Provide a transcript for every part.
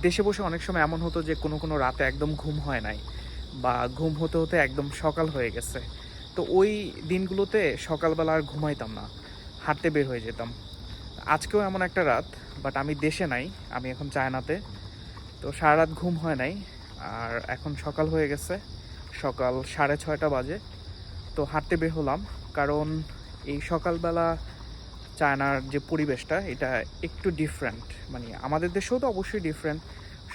দেশে বসে অনেক সময় এমন হতো যে কোনো কোনো রাতে একদম ঘুম হয় নাই, বা ঘুম হতে হতে একদম সকাল হয়ে গেছে। তো ওই দিনগুলোতে সকালবেলা আর ঘুমাইতাম না, হাঁটতে বের হয়ে যেতাম। আজকেও এমন একটা রাত, বাট আমি দেশে নাই, আমি এখন চায়নাতে। তো সারা রাত ঘুম হয় নাই, আর এখন সকাল হয়ে গেছে, সকাল 6:30 বাজে। তো হাঁটতে বের হলাম, কারণ এই সকালবেলা চায়নার যে পরিবেশটা এটা একটু ডিফারেন্ট। মানে আমাদের দেশেও তো অবশ্যই ডিফারেন্ট,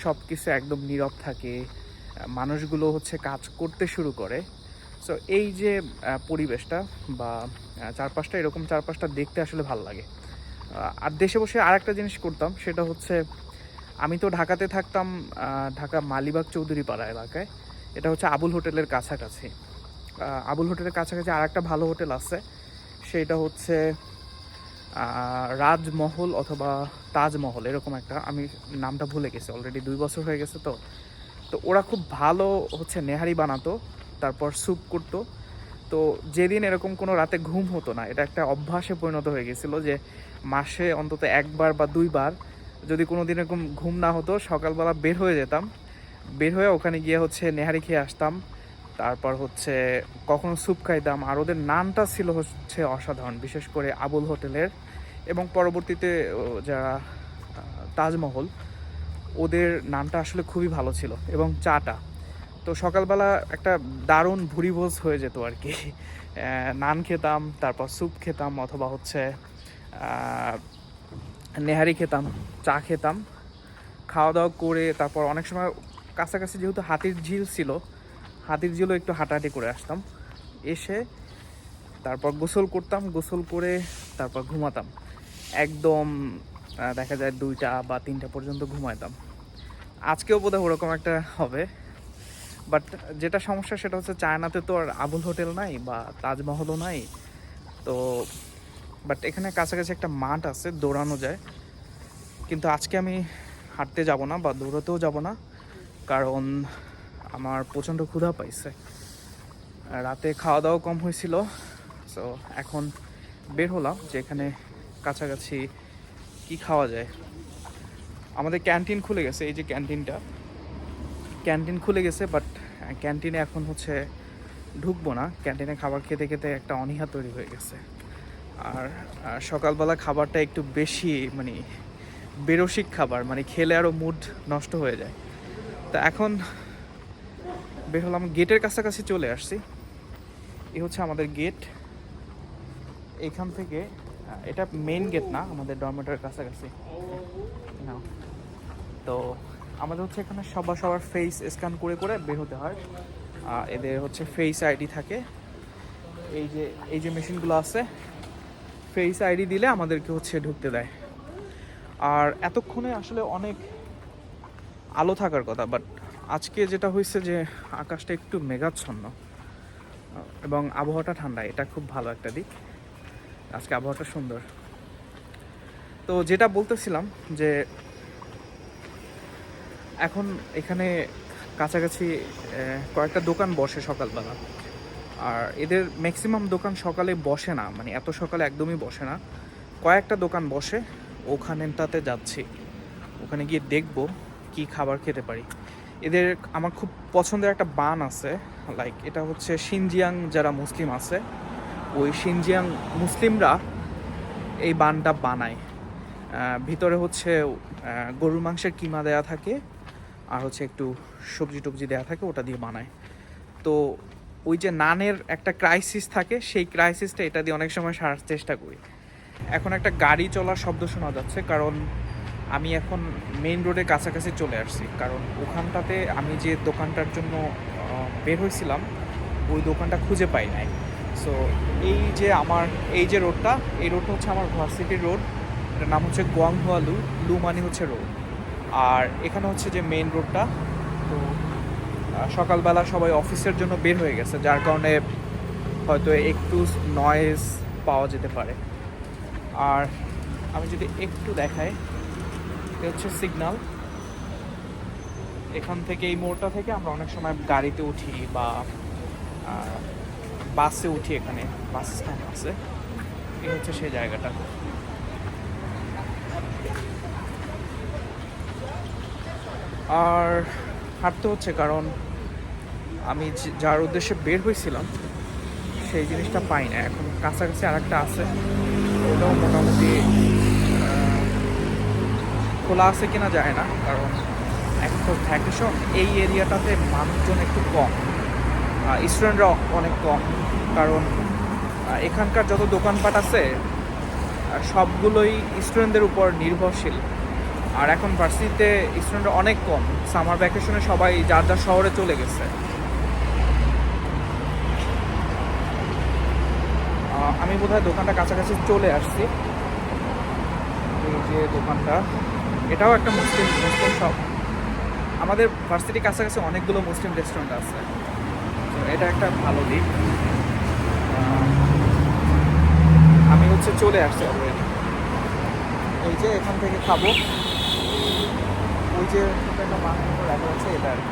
সব কিছু একদম নীরব থাকে, মানুষগুলো হচ্ছে কাজ করতে শুরু করে। সো এই যে পরিবেশটা বা চারপাশটা, এরকম চারপাশটা দেখতে আসলে ভালো লাগে। আর দেশে বসে আর একটা জিনিস করতাম, সেটা হচ্ছে আমি তো ঢাকাতে থাকতাম, ঢাকা মালিবাগ চৌধুরী পাড়া এলাকায়। এটা হচ্ছে আবুল হোটেলের কাছাকাছি। আবুল হোটেলের কাছাকাছি আর একটা ভালো হোটেল আছে, সেটা হচ্ছে রাজমহল অথবা তাজমহল, এরকম একটা, আমি নামটা ভুলে গেছি, অলরেডি 2 বছর হয়ে গেছে। তো তো ওরা খুব ভালো হচ্ছে নেহারি বানাতো, তারপর স্যুপ করতো। তো যেদিন এরকম কোনো রাতে ঘুম হতো না, এটা একটা অভ্যাসে পরিণত হয়ে গেছিলো যে মাসে অন্তত একবার বা দুইবার যদি কোনো দিন এরকম ঘুম না হতো, সকালবেলা বের হয়ে যেতাম, বের হয়ে ওখানে গিয়ে হচ্ছে নেহারি খেয়ে আসতাম। তারপর হচ্ছে কখনো স্যুপ খাইতাম, আর ওদের নানটা ছিল হচ্ছে অসাধারণ, বিশেষ করে আবুল হোটেলের। এবং পরবর্তীতে যারা তাজমহল, ওদের নানটা আসলে খুবই ভালো ছিল, এবং চাটা। তো সকালবেলা একটা দারুণ ভুরিভোজ হয়ে যেত আর কি। নান খেতাম, তারপর স্যুপ খেতাম, অথবা হচ্ছে নেহারি খেতাম, চা খেতাম। খাওয়া দাওয়া করে তারপর অনেক সময় কাছাকাছি যেহেতু হাতির ঝিল ছিল, হাতির ঝিলও একটু হাঁটাহাঁটি করে আসতাম। এসে তারপর গোসল করতাম, গোসল করে তারপর ঘুমাতাম একদম। দেখা যায় 2টা বা 3টা পর্যন্ত ঘুমাইতাম। আজকেও বোধহয় ওরকম একটা হবে। বাট যেটা সমস্যা সেটা হচ্ছে চায়নাতে তো আর আবুল হোটেল নাই বা তাজমহলও নাই। তো বাট এখানে কাছাকাছি একটা মাঠ আছে, দৌড়ানো যায়। কিন্তু আজকে আমি হাঁটতে যাব না বা দৌড়াতেও যাব না, কারণ আমার প্রচণ্ড ক্ষুধা পাইছে, রাতে খাওয়া দাওয়া কম হয়েছিল। সো এখন বের হলাম যে এখানে কাছাকাছি কি খাওয়া যায়। আমাদের ক্যান্টিন খুলে গেছে, এই যে ক্যান্টিন খুলে গেছে, বাট ক্যান্টিনে এখন হচ্ছে ঢুকবো না। ক্যান্টিনে খাবার খেতে খেতে একটা অনীহা তৈরি হয়ে গেছে। আর সকালবেলা খাবারটা একটু বেশি মানে বেরসিক খাবার, মানে খেলে আরও মুড নষ্ট হয়ে যায়। তা এখন বের হলাম, গেটের কাছাকাছি চলে আসছি। এই হচ্ছে আমাদের গেট। এখান থেকে এটা মেইন গেট না, আমাদের ডরমেটরের কাছাকাছি না। তো আমাদের হচ্ছে এখানে সবার ফেস স্ক্যান করে করে বের হতে হয়। এদের হচ্ছে ফেস আইডি থাকে, এই যে মেশিনগুলো আছে, ফেস আইডি দিলে আমাদেরকে হচ্ছে ঢুকতে দেয়। আর এতক্ষণে আসলে অনেক আলো থাকার কথা, বাট আজকে যেটা হয়েছে যে আকাশটা একটু মেঘাচ্ছন্ন এবং আবহাওয়াটা ঠান্ডা, এটা খুব ভালো একটা দিক। আজকে আবহাওয়াটা সুন্দর। তো যেটা বলতেছিলাম যে এখন এখানে কাছাকাছি কয়েকটা দোকান বসে সকালবেলা। আর এদের ম্যাক্সিমাম দোকান সকালে বসে না, মানে এত সকালে একদমই বসে না। কয়েকটা দোকান বসে, ওখানেটাতে যাচ্ছি, ওখানে গিয়ে দেখবো কি খাবার খেতে পারি। এদের আমার খুব পছন্দের একটা বান আছে, লাইক এটা হচ্ছে শিনজিয়াং যারা মুসলিম আছে, ওই শিনজিয়াং মুসলিমরা এই বানটা বানায়। ভিতরে হচ্ছে গরুর মাংসের কিমা দেয়া থাকে, আর হচ্ছে একটু সবজি টবজি দেওয়া থাকে, ওটা দিয়ে বানায়। তো ওই যে নানের একটা ক্রাইসিস থাকে, সেই ক্রাইসিসটা এটা দিয়ে অনেক সময় সারার চেষ্টা করি। এখন একটা গাড়ি চলার শব্দ শোনা যাচ্ছে, কারণ আমি এখন মেইন রোডের কাছাকাছি চলে আসছি। কারণ ওখানটাতে আমি যে দোকানটার জন্য বের হয়েছিলাম, ওই দোকানটা খুঁজে পাই নাই। সো এই যে রোডটা, এই রোডটা হচ্ছে আমার ভার্সিটির রোড। এটার নাম হচ্ছে গোয়াংহুয়া লু মানে হচ্ছে রোড। আর এখানে হচ্ছে যে মেইন রোডটা। তো সকালবেলা সবাই অফিসের জন্য বের হয়ে গেছে, যার কারণে হয়তো একটু নয়েজ পাওয়া যেতে পারে। আর আমি যদি একটু দেখাই, এটা হচ্ছে সিগন্যাল। এখান থেকে এই মোড়টা থেকে আমরা অনেক সময় গাড়িতে উঠি বা বাসে উঠি, এখানে বাস স্ট্যান্ড আছে। এই হচ্ছে সেই জায়গাটা। আর হাঁটতে হচ্ছে কারণ আমি যার উদ্দেশ্যে বের হয়েছিলাম সেই জিনিসটা পাই না। এখন কাছাকাছি আরেকটা আছে, ওটাও মোটামুটি খোলা আছে কিনা যায় না, কারণ এখন তো ভ্যাকেশন, এই এরিয়াটাতে মানুষজন একটু কম, স্টুডেন্টরা অনেক কম, কারণ এখানকার যত দোকানপাট আছে সবগুলোই স্টুডেন্টদের উপর নির্ভরশীল। আর এখন ভার্সিটিতে স্টুডেন্টরা অনেক কম, সামার ভ্যাকেশনে সবাই যার যার শহরে চলে গেছে। আমি বোধহয় দোকানটা কাছাকাছি চলে আসছি। এই যে দোকানটা, এটাও একটা মুসলিম শপ। আমাদের ভার্সিটির কাছাকাছি অনেকগুলো মুসলিম রেস্টুরেন্ট আছে, তো এটা একটা ভালো দিক। আমি হচ্ছে চলে আসছি অলরেডি। এই যে এখান থেকে খাবো, ওই যে একটা বাংলা রাখা আছে, এটা আর কি।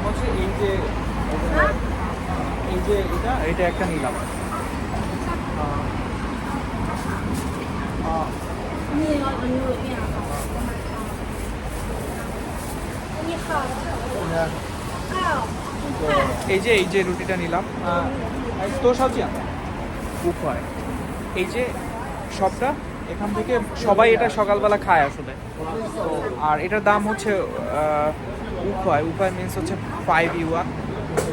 হচ্ছে এই যে এটা একটা নিলাম। এই যে রুটিটা নিলাম, তো সবজি উপায় এই যে সবটা এখান থেকে সবাই এটা সকালবেলা খায় আসলে। তো আর এটার দাম হচ্ছে উপায় মিনস হচ্ছে 5 ইউয়ান।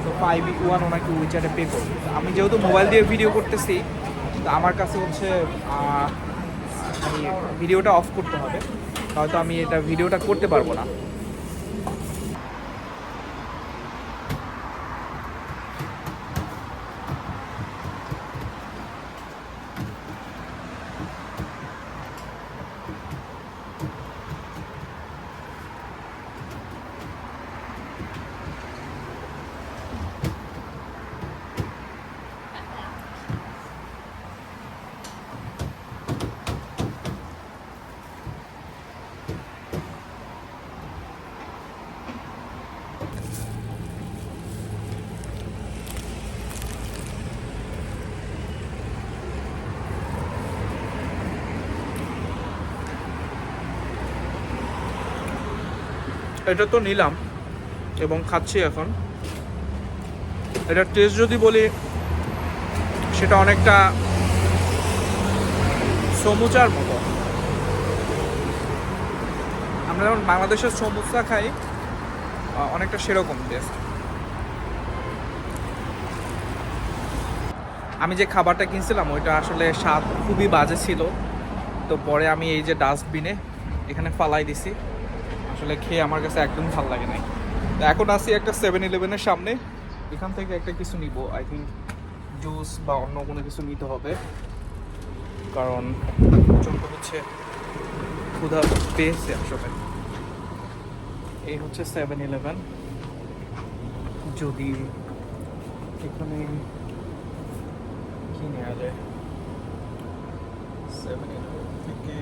তো 5 ইউয়ান ওনাকে উইচারে পে করবে। আমি যেহেতু মোবাইল দিয়ে ভিডিও করতেছি, তো আমার কাছে হচ্ছে আমি ভিডিওটা অফ করতে হবে, হয়তো আমি এটা ভিডিওটা করতে পারবো না। এটা তো নিলাম এবং খাচ্ছি এখন। এটার টেস্ট যদি বলি, সেটা অনেকটা সমুচার মতো। আমরা যেমন বাংলাদেশের সমুচা খাই, অনেকটা সেরকম টেস্ট। আমি যে খাবারটা কিনছিলাম ওইটা আসলে স্বাদ খুবই বাজে ছিল, তো পরে আমি এই যে ডাস্টবিনে এখানে ফালাই দিছি। আসলে খেয়ে আমার কাছে একদম ভালো লাগে নাই। তো এখন আসি একটা 7-Eleven-এর সামনে, এখান থেকে একটা কিছু নিব, আই থিঙ্ক জুস বা অন্য কোনো কিছু নিতে হবে, কারণ প্রচণ্ড হচ্ছে ক্ষুধা পেয়েছে আসলে। এই হচ্ছে 7-Eleven। যদি এখানে কি নেওয়া যায় 7-Eleven থেকে,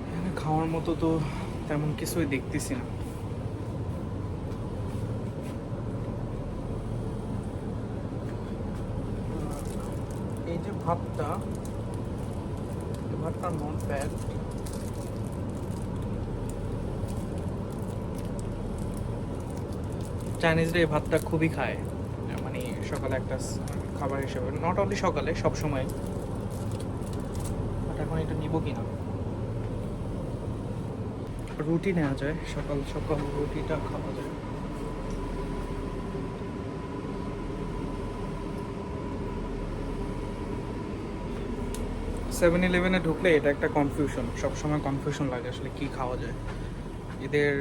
এখানে খাওয়ার মতো তো তেমন কিছুই দেখতেছি না। এই যে ভাতটা নন ফ্যাট। চাইনিজরা এই ভাতটা খুবই খায়, মানে সকালে একটা খাবার হিসেবে, নট অনলি সকালে, সব সময়। বাট এখন এটা নিব কিনা। রুটি নেওয়া যায়, সকাল সকাল রুটিটা খাওয়া যায়। সেভেন-ইলেভেনে ঢুকলে এটা একটা কনফিউশন, সবসময় কনফিউশন লাগে আসলে কি খাওয়া যায়। এদের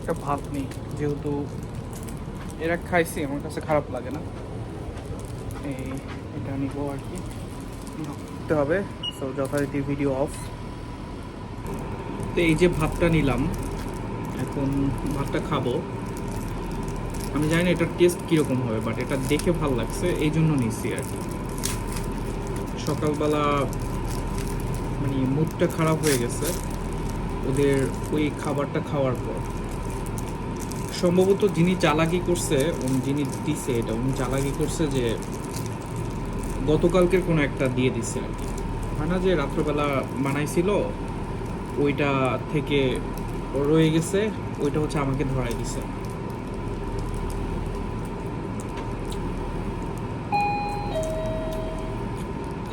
একটা ভাত নিই, যেহেতু এরা খাইছি আমার কাছে খারাপ লাগে না। এটা নিব আর কি, করতে হবে। সো যথারীতি ভিডিও অফ। তো এই যে ভাতটা নিলাম, এখন ভাতটা খাবো। আমি জানি না এটার টেস্ট কীরকম হবে, বাট এটা দেখে ভালো লাগছে এই জন্য নিচ্ছি আর কি। সকালবেলা মানে মুডটা খারাপ হয়ে গেছে ওদের ওই খাবারটা খাওয়ার পর। সম্ভবত যিনি চালাকি করছে, যিনি দিছে এটা, উনি চালাকি করছে যে গতকালকের কোনো একটা দিয়ে দিচ্ছে আর কি। হয় না যে রাত্রবেলা বানাইছিল, ওইটা থেকে রয়ে গেছে, ওইটা হচ্ছে আমাকে ধরাই দিছে।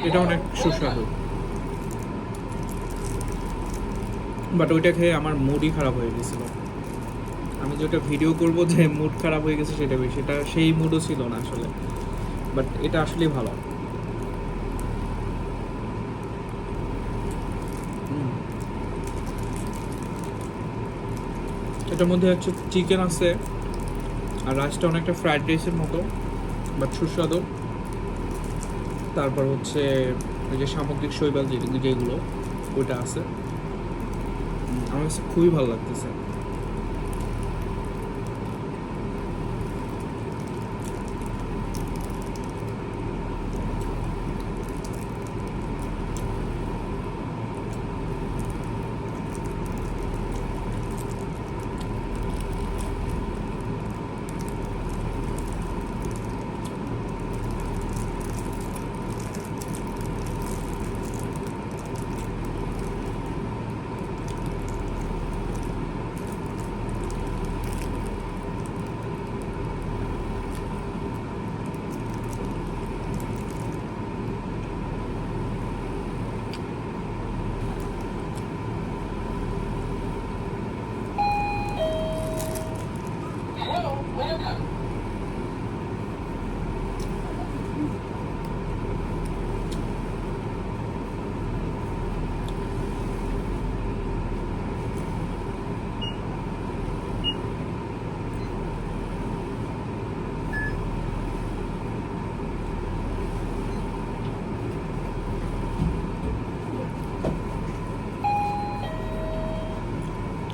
এটা অনেক সুস্বাদু, বাট ওইটা খেয়ে আমার মুডই খারাপ হয়ে গেছিল। আমি যেটা ভিডিও করব যে মুড খারাপ হয়ে গেছে সেটা সেই মুডও ছিল না আসলে, বাট এটা আসলেই ভালো। এটার মধ্যে হচ্ছে চিকেন আছে, আর রাইসটা অনেকটা ফ্রাইড রাইসের মতো, বাট সুস্বাদু। তারপর হচ্ছে ওই যে সামুদ্রিক শৈবাল যেগুলো, ওইটা আছে। আমার কাছে খুবই ভালো লাগতেছে।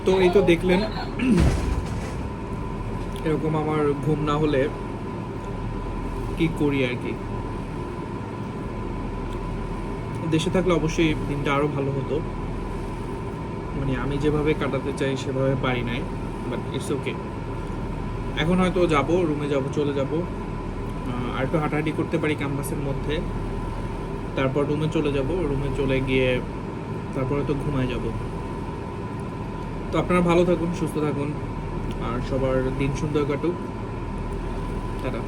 তো এই তো দেখলেন, এরকম আমার ঘুম না হলে কি করি আর কি। দেশে থাকলে অবশ্যই দিনটা আরও ভালো হতো, মানে আমি যেভাবে কাটাতে চাই সেভাবে পারি নাই, বাট ইটস ওকে। এখন হয়তো যাব, রুমে যাব, চলে যাব, আর একটু হাঁটাহাঁটি করতে পারি ক্যাম্পাসের মধ্যে, তারপর রুমে চলে যাব, রুমে চলে গিয়ে তারপরে তো ঘুমায় যাব। তো আপনারা ভালো থাকুন, সুস্থ থাকুন, আর সবার দিন সুন্দর কাটুক। টাটা।